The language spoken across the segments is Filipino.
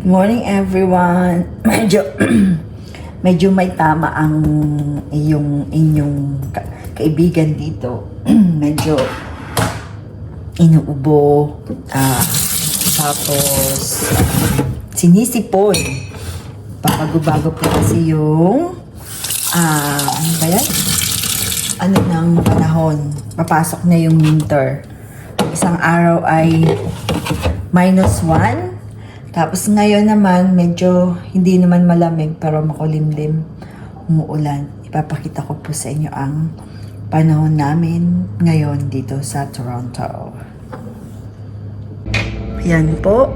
Morning everyone. Medyo may tama ang inyong kaibigan dito. Medyo inuubo. Tapos sinisipon. Papago-bago po kasi yung ano ba yan? Ano ng panahon. Papasok na yung winter. Isang araw ay -1. Tapos ngayon naman, medyo hindi naman malamig pero makulimlim, umuulan. Ipapakita ko po sa inyo ang panahon namin ngayon dito sa Toronto. Yan po.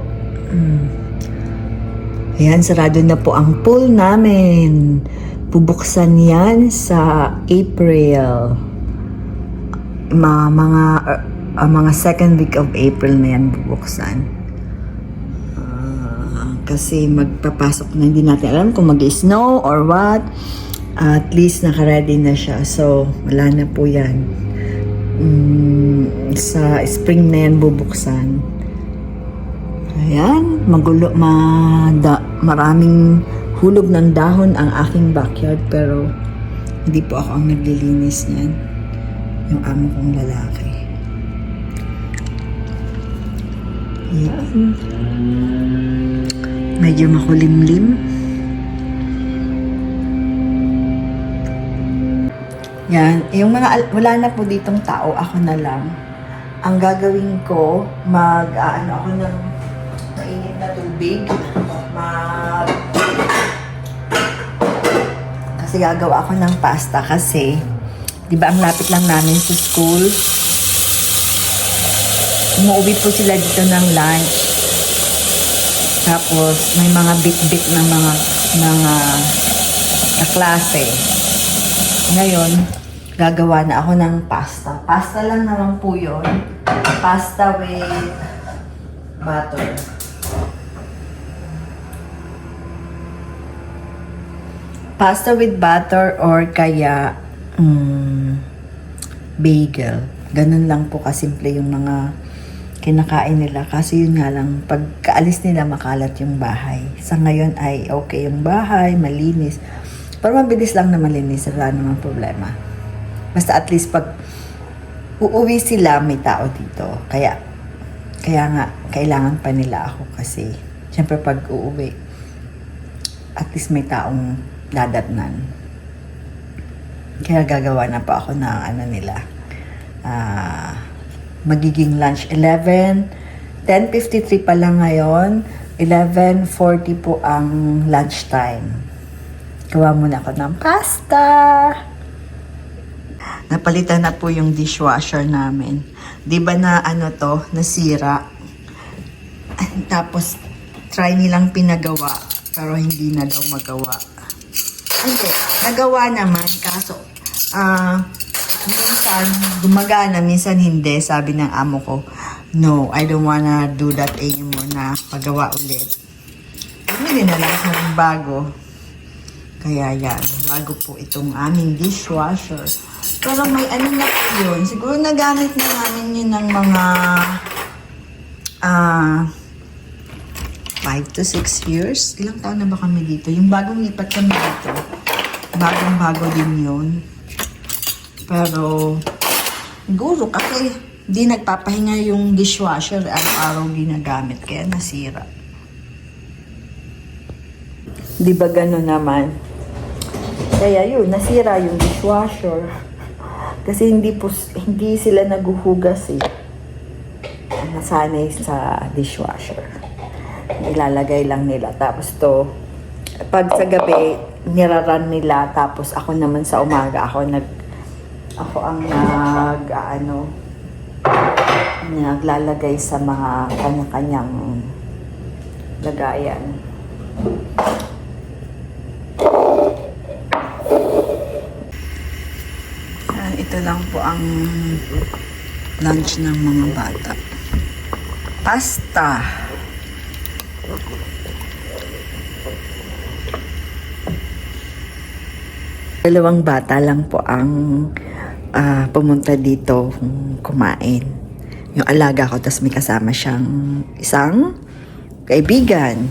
Yan, sarado na po ang pool namin. Bubuksan yan sa April. Mga second week of April na yan bubuksan. Kasi magpapasok na, hindi natin alam kung mag-snow or what. At least naka-ready na siya. So, wala na po yan. Sa spring na yan bubuksan. Ayan, maraming hulog ng dahon ang aking backyard. Pero, hindi po ako ang naglilinis niyan. Yung amo kong lalaki. Ayan. Medyo makulimlim. Yan. Yung wala na po ditong tao, ako na lang. Ang gagawin ko, ako ng mainit na tubig. Kasi gagawa ako ng pasta kasi, di ba ang lapit lang namin sa school? Umuwi po sila dito ng lunch. Tapos, may mga bit-bit na mga kaklase. Ngayon, gagawa na ako ng pasta. Pasta lang naman po yun. Pasta with butter. Pasta with butter or kaya bagel. Ganun lang po kasimple yung mga kinakain nila. Kasi yun nga lang, pagkaalis nila makalat yung bahay. Sa ngayon ay okay yung bahay, malinis. Pero mabilis lang na malinis, wala namang problema. Basta at least pag uuwi sila, may tao dito. Kaya nga, kailangan pa nila ako kasi syempre pag uuwi, at least may taong dadatnan. Kaya gagawa na pa ako ng magiging lunch 10:53 pa lang ngayon, 11:40 po ang lunch time. Gawa muna ako ng pasta. Napalitan na po yung dishwasher namin. Di ba na nasira? Tapos try nilang pinagawa pero hindi na daw magawa. Hindi, nagawa naman kaso minsan gumagana, minsan hindi. Sabi ng amo ko, no, I don't wanna do that anymore na pagawa ulit. Bumili na lang ako ng bago. Kaya yan, bago po itong aming dishwasher. Pero may na po yun. Siguro nagamit na namin yun ng mga 5 to 6 years. Ilang taon na ba kami dito? Yung bagong lipat kami dito. Bagong-bago din yun. Pero, siguro kasi di nagpapahinga yung dishwasher, araw-araw ginagamit, kaya nasira. Di ba gano'n naman? Kaya yun, nasira yung dishwasher. Kasi hindi sila naguhugas nasanay sa dishwasher. Ilalagay lang nila. Tapos pag sa gabi, niraran nila. Tapos ako naman sa umaga, ako ang naglalagay sa mga kanya-kanyang lagayan. Ito lang po ang lunch ng mga bata. Pasta. Dalawang bata lang po ang pumunta dito kumain. Yung alaga ko, tapos may kasama siyang isang kaibigan.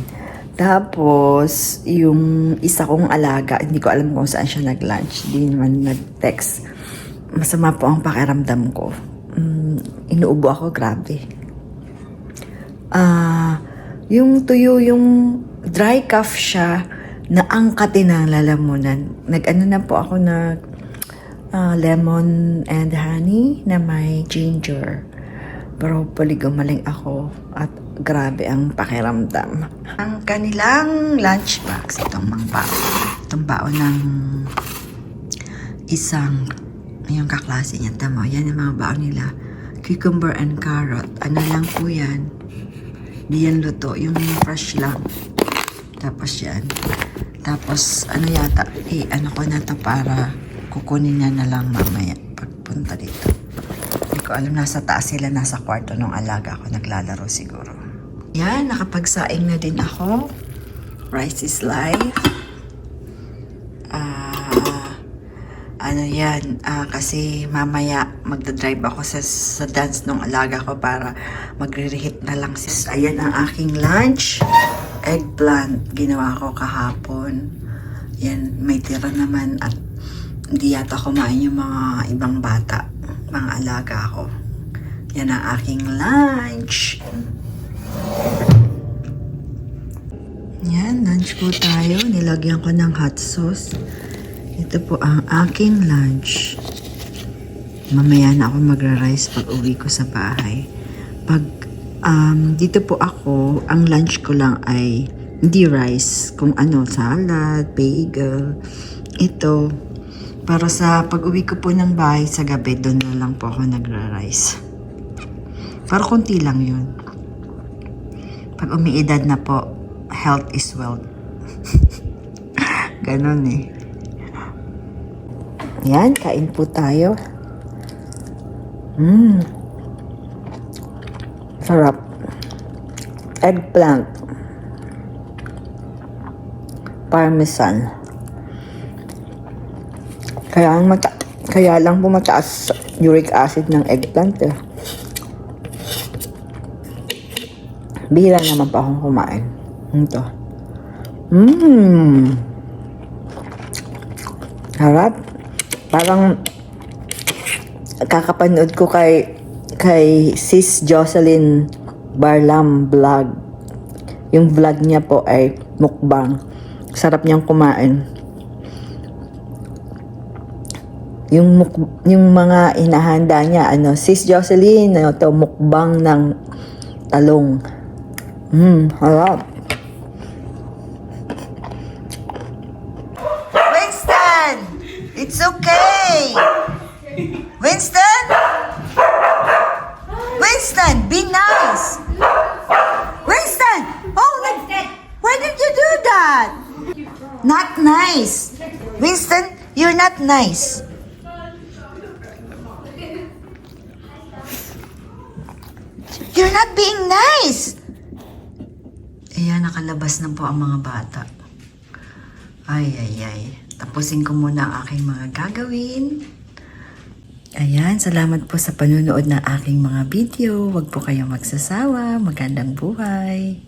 Tapos, yung isa kong alaga, hindi ko alam kung saan siya nag-lunch. Hindi naman nag-text. Masama po ang pakiramdam ko. Inuubo ako, grabe. Yung tuyo, yung dry cough siya, naangkatin ng lalamunan. Nag-ano na po ako na lemon and honey na may ginger. Pero hopefully gumaling ako at grabe ang pakiramdam. Ang kanilang lunchbox, itong baon ng isang, yung kaklase niya, tama, yan ang mga baon nila. Cucumber and carrot. Ano lang po yan? Di yan luto, yung fresh lang. Tapos yan. Tapos, ano yata, ano ko na to para kukunin niya na lang mamaya pagpunta dito. Hindi ko alam, nasa taas sila, nasa kwarto ng alaga ko, naglalaro siguro. Yan, nakapagsaing na din ako. Rice is life. Ano yan, kasi mamaya magdadrive ako sa dance ng alaga ko para magre-reheat na lang. Ayan ang aking lunch. Eggplant, ginawa ko kahapon. Yan, may tira naman at hindi yata kumain yung mga ibang bata, mga alaga ko. Yan ang aking lunch. Yan, lunch po tayo. Nilagyan ko ng hot sauce. Ito po ang aking lunch. Mamaya na ako magra-rice pag uwi ko sa bahay. Pag dito po ako, ang lunch ko lang ay hindi rice. Kung ano, salad, bagel. Ito, para sa pag uwi ko po ng bahay sa gabi, doon na lang po ako nagra-rice. Para konti lang yun. Pag umiidad na po, health is wealth. Ganon eh. Yan, kain po tayo. Sarap. Eggplant. Parmesan. Kaya lang po mataas uric acid ng eggplant eh. Bihira naman pa akong kumain. Ito. Harap. Parang kakapanood ko kay Sis Jocelyn Barlam vlog. Yung vlog niya po ay mukbang. Sarap niyang kumain. Yung mga inahanda niya, Sis Jocelyn, to mukbang ng talong. Harap. Winston! It's okay! Winston! Winston, be nice! Winston! Oh, why did you do that? Not nice. Winston, you're not nice. You're not being nice. Ayan, nakalabas na po ang mga bata. Ay. Tapusin ko muna ang aking mga gagawin. Ayan, salamat po sa panunood ng aking mga video. Huwag po kayong magsasawa. Magandang buhay.